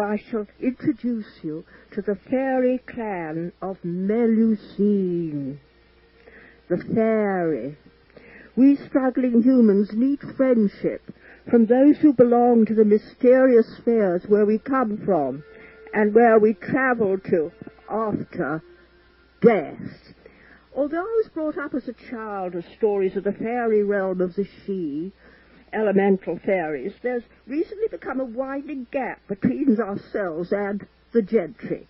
I shall introduce you to the fairy clan of Melusine. The Faery. We struggling humans need friendship from those who belong to the mysterious spheres where we come from and where we travel to after death. Although I was brought up as a child with stories of the fairy realm of the Sidhe, elemental fairies, there's recently become a widening gap between ourselves and the gentry.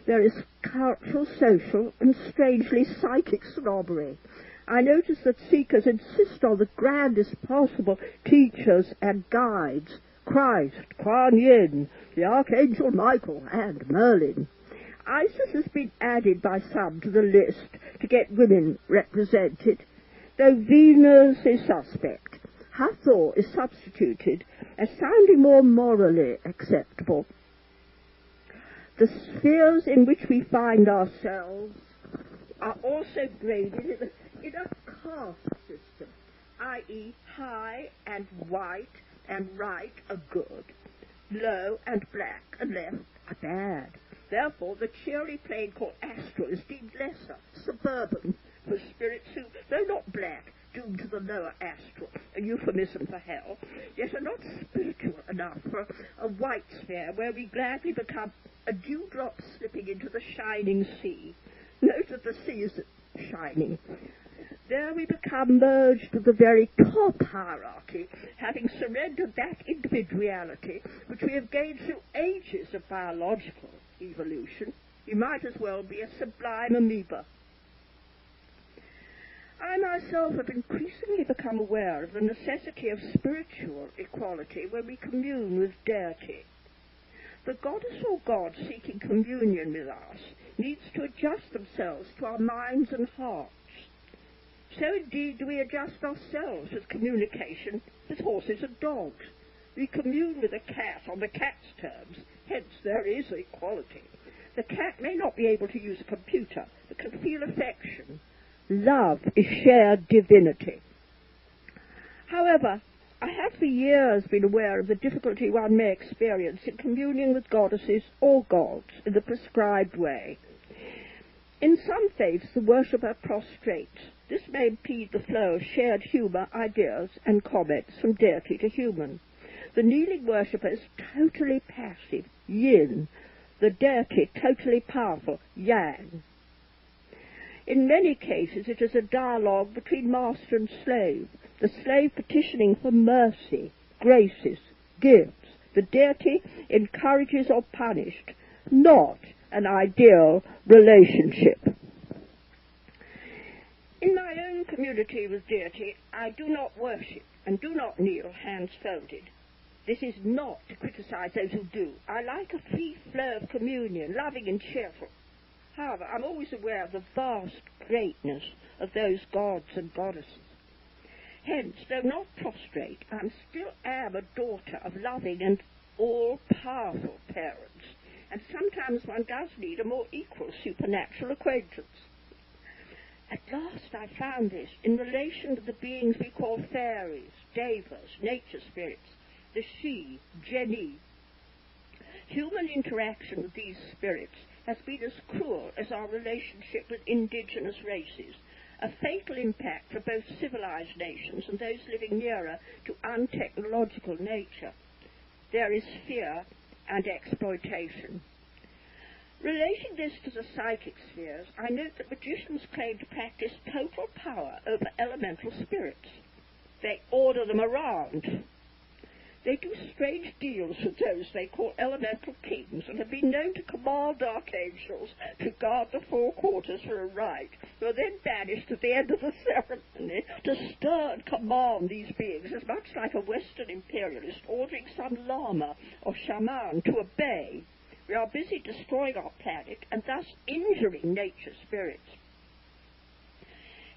There is cultural, social, and strangely psychic snobbery. I notice that seekers insist on the grandest possible teachers and guides: Christ, Kuan Yin, the Archangel Michael, and Merlin. Isis has been added by some to the list to get women represented, though Venus is suspect. Hathor is substituted as sounding more morally acceptable. The spheres in which we find ourselves are also graded in a caste system, i.e. high and white and right are good, low and black and left are bad. Therefore, the cheery plane called astral is deemed lesser, suburban, for spirits who, though not black, doomed to the lower astral, a euphemism for hell, yet are not spiritual enough for a white sphere where we gladly become a dewdrop slipping into the shining sea. Note that the sea is shining. There we become merged with the very top hierarchy, having surrendered that individuality which we have gained through ages of biological evolution. We might as well be a sublime amoeba. I myself have increasingly become aware of the necessity of spiritual equality when we commune with deity. The goddess or god seeking communion with us needs to adjust themselves to our minds and hearts. So indeed do we adjust ourselves with communication with horses and dogs. We commune with a cat on the cat's terms, hence there is equality. The cat may not be able to use a computer, but can feel affection. Love is shared divinity. However, I have for years been aware of the difficulty one may experience in communing with goddesses or gods in the prescribed way. In some faiths, the worshipper prostrates. This may impede the flow of shared humour, ideas, and comments from deity to human. The kneeling worshipper is totally passive, yin. The deity totally powerful, yang. In many cases it is a dialogue between master and slave, the slave petitioning for mercy, graces, gifts. The deity encourages or punished, not an ideal relationship. In my own community with deity, I do not worship and do not kneel hands folded. This is not to criticize those who do. I like a free flow of communion, loving and cheerful. However, I'm always aware of the vast greatness of those gods and goddesses. Hence, though not prostrate, I still am a daughter of loving and all-powerful parents, and sometimes one does need a more equal supernatural acquaintance. At last I found this in relation to the beings we call fairies, devas, nature spirits, the Sidhe, Geni. Human interaction with these spirits has been as cruel as our relationship with indigenous races, a fatal impact for both civilized nations and those living nearer to untechnological nature. There is fear and exploitation. Relating this to the psychic spheres, I note that magicians claim to practice total power over elemental spirits. They order them around. They do strange deals with those they call elemental kings, and have been known to command archangels to guard the four quarters for a rite, who are then banished at the end of the ceremony. To stir and command these beings is much like a Western imperialist ordering some lama or shaman to obey. We are busy destroying our planet and thus injuring nature spirits.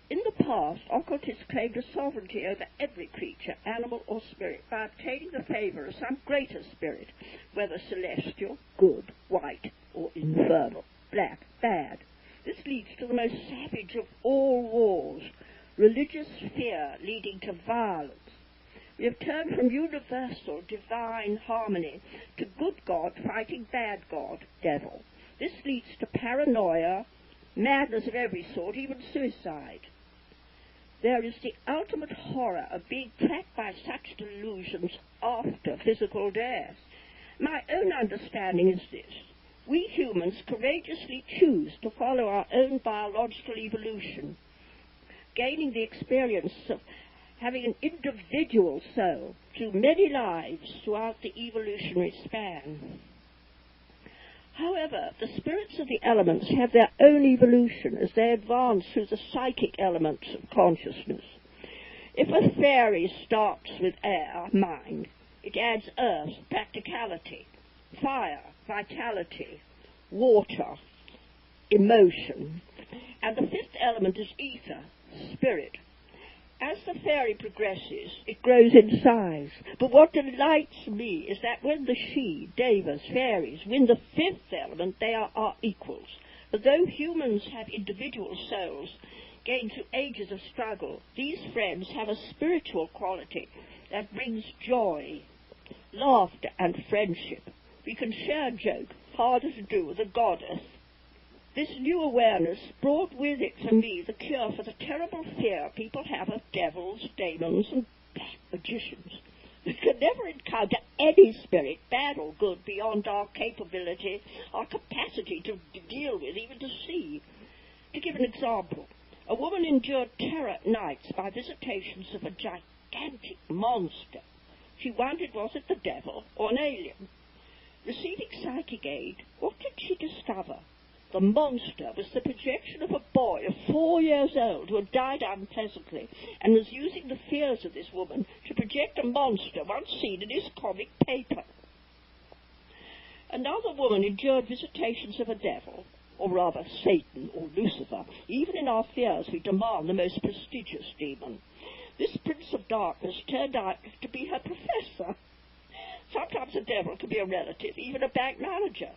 In the past, occultists claimed a sovereignty over every creature, animal or spirit, by obtaining the favour of some greater spirit, whether celestial, good, white, or infernal, black, bad. This leads to the most savage of all wars, religious fear leading to violence. We have turned from universal divine harmony to good God fighting bad God, devil. This leads to paranoia, madness of every sort, even suicide. There is the ultimate horror of being trapped by such delusions after physical death. My own understanding is this. We humans courageously choose to follow our own biological evolution, gaining the experience of having an individual soul through many lives throughout the evolutionary span. However, the spirits of the elements have their own evolution as they advance through the psychic elements of consciousness. If a fairy starts with air, mind, it adds earth, practicality, fire, vitality, water, emotion, and the fifth element is ether, spirit. As the fairy progresses, it grows in size. But what delights me is that when the she, devas, fairies, win the fifth element, they are our equals. For though humans have individual souls gained through ages of struggle, these friends have a spiritual quality that brings joy, laughter, and friendship. We can share a joke, harder to do with a goddess. This new awareness brought with it for me the cure for the terrible fear people have of devils, demons, and magicians. We can never encounter any spirit, bad or good, beyond our capability, our capacity to deal with, even to see. To give an example, a woman endured terror at nights by visitations of a gigantic monster. She wondered, was it the devil or an alien? Receiving psychic aid, what did she discover? The monster was the projection of a boy of 4 years old who had died unpleasantly and was using the fears of this woman to project a monster once seen in his comic paper. Another woman endured visitations of a devil, or rather Satan or Lucifer. Even in our fears we demand the most prestigious demon. This prince of darkness turned out to be her professor. Sometimes a devil can be a relative, even a bank manager.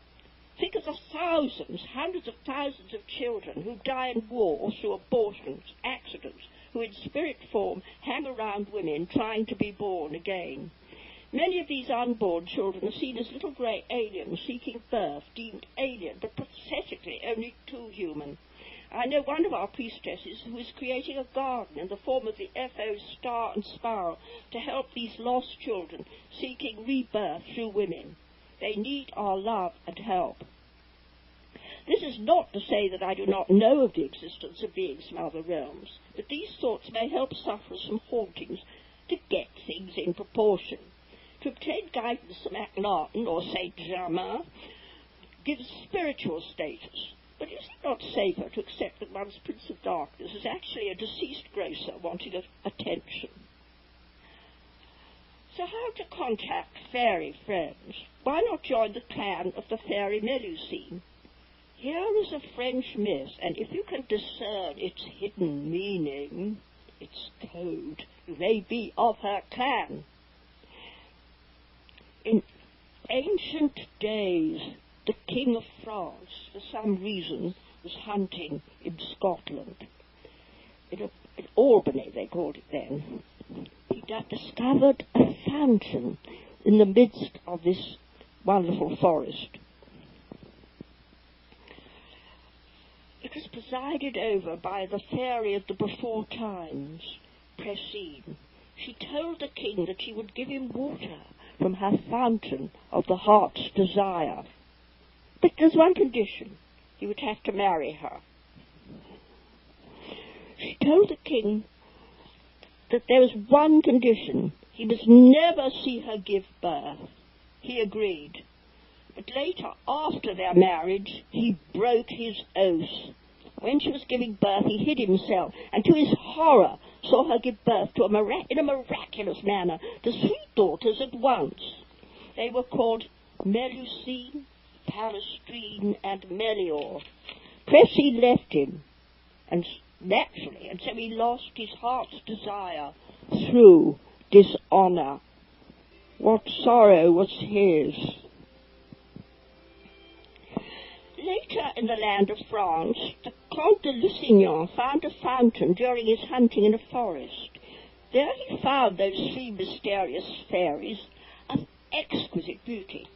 Think of the thousands, hundreds of thousands of children who die in war or through abortions, accidents, who in spirit form hang around women trying to be born again. Many of these unborn children are seen as little grey aliens seeking birth, deemed alien, but pathetically only too human. I know one of our priestesses who is creating a garden in the form of the FO star and spiral to help these lost children seeking rebirth through women. They need our love and help. This is not to say that I do not know of the existence of beings from other realms, but these thoughts may help sufferers from hauntings to get things in proportion. To obtain guidance from Akhenaten or Saint Germain gives spiritual status, but is it not safer to accept that one's Prince of Darkness is actually a deceased grocer wanting attention? So how to contact fairy friends? Why not join the clan of the fairy Melusine? Here is a French myth, and if you can discern its hidden meaning, its code, you may be of her clan. In ancient days, the King of France, for some reason, was hunting in Scotland. In Albany, they called it then. He discovered a fountain in the midst of this wonderful forest. It was presided over by the fairy of the before times, Melusine. She told the king that she would give him water from her fountain of the heart's desire. But there's one condition. He would have to marry her. She told the king that there was one condition. He must never see her give birth. He agreed. But later, after their marriage, he broke his oath. When she was giving birth, he hid himself, and to his horror saw her give birth to in a miraculous manner to 3 daughters at once. They were called Melusine, Palestrine, and Melior. Cressy left him, and so he lost his heart's desire through dishonour. What sorrow was his! Later in the land of France, the Comte de Lusignan found a fountain during his hunting in a forest. There he found those three mysterious fairies of exquisite beauty.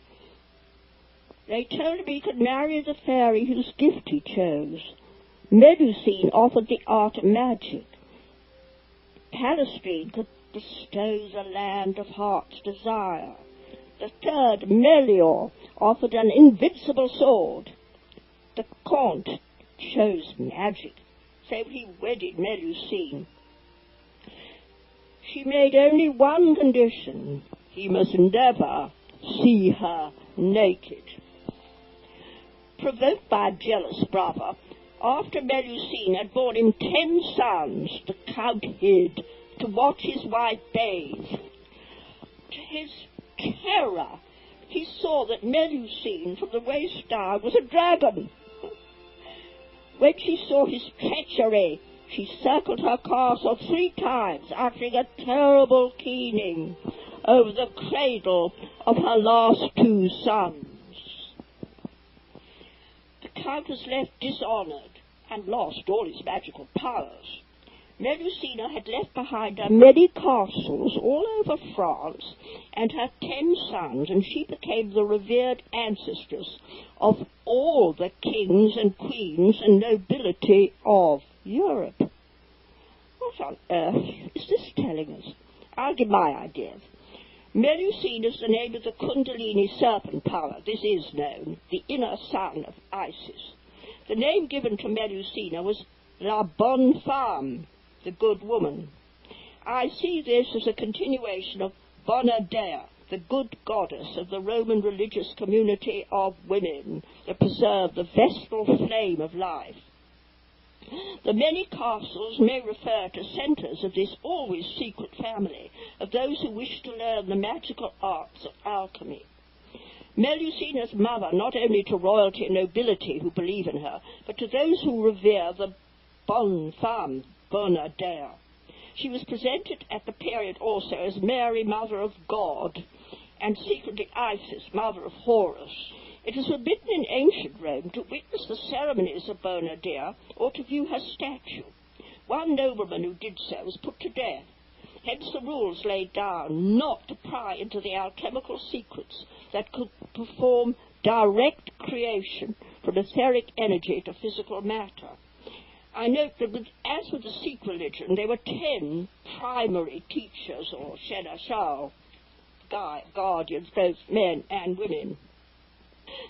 They told him he could marry the fairy whose gift he chose. Melusine offered the art of magic. Melusine could bestow the land of heart's desire. The third, Melior, offered an invincible sword. The Comte chose magic, so he wedded Melusine. She made only one condition: he must never see her naked. Provoked by a jealous brother, after Melusine had borne him 10 sons, the Count hid to watch his wife bathe. To his terror, he saw that Melusine from the waist down was a dragon. When she saw his treachery, she circled her castle 3 times, uttering a terrible keening over the cradle of her last 2 sons. The Count was left dishonoured and lost all his magical powers. Melusine had left behind her many castles all over France and her 10 sons, and she became the revered ancestress of all the kings and queens and nobility of Europe. What on earth is this telling us? I'll give my ideas. Melusine is the name of the Kundalini serpent power. This is known, the inner son of Isis. The name given to Melusine was La Bonne Femme, the good woman. I see this as a continuation of Bona Dea, the good goddess of the Roman religious community of women that preserve the vestal flame of life. The many castles may refer to centres of this always secret family, of those who wish to learn the magical arts of alchemy. Melusine's mother, not only to royalty and nobility who believe in her, but to those who revere the bonne femme, Bona Dea. She was presented at the period also as Mary, Mother of God, and secretly Isis, Mother of Horus. It was forbidden in ancient Rome to witness the ceremonies of Bona Dea or to view her statue. One nobleman who did so was put to death. Hence the rules laid down not to pry into the alchemical secrets that could perform direct creation from etheric energy to physical matter. I note that as with the Sikh religion, there were 10 primary teachers or seneschals, guardians, both men and women.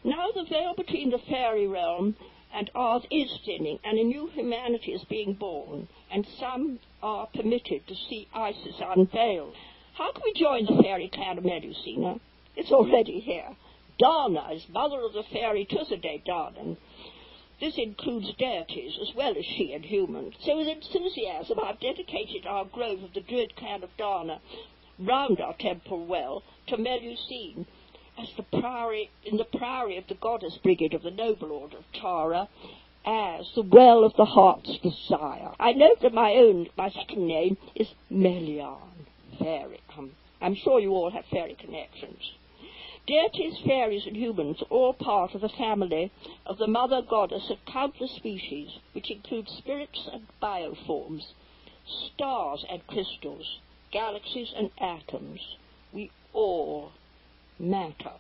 Now the veil between the fairy realm and ours is thinning, and a new humanity is being born, and some are permitted to see Isis unveiled. How can we join the fairy clan of Melusine? It's already here. Dana is mother of the fairy Tusade Danan. This includes deities as well as she and humans. So with enthusiasm I've dedicated our grove of the Druid clan of Dana round our temple well to Melusine, as in the priory of the goddess Brigid of the noble order of Tara, as the well of the heart's desire. I note that my second name is Melian, fairy. I'm sure you all have fairy connections. Deities, fairies, and humans are all part of the family of the mother goddess of countless species, which includes spirits and bioforms, stars and crystals, galaxies and atoms. We all matter.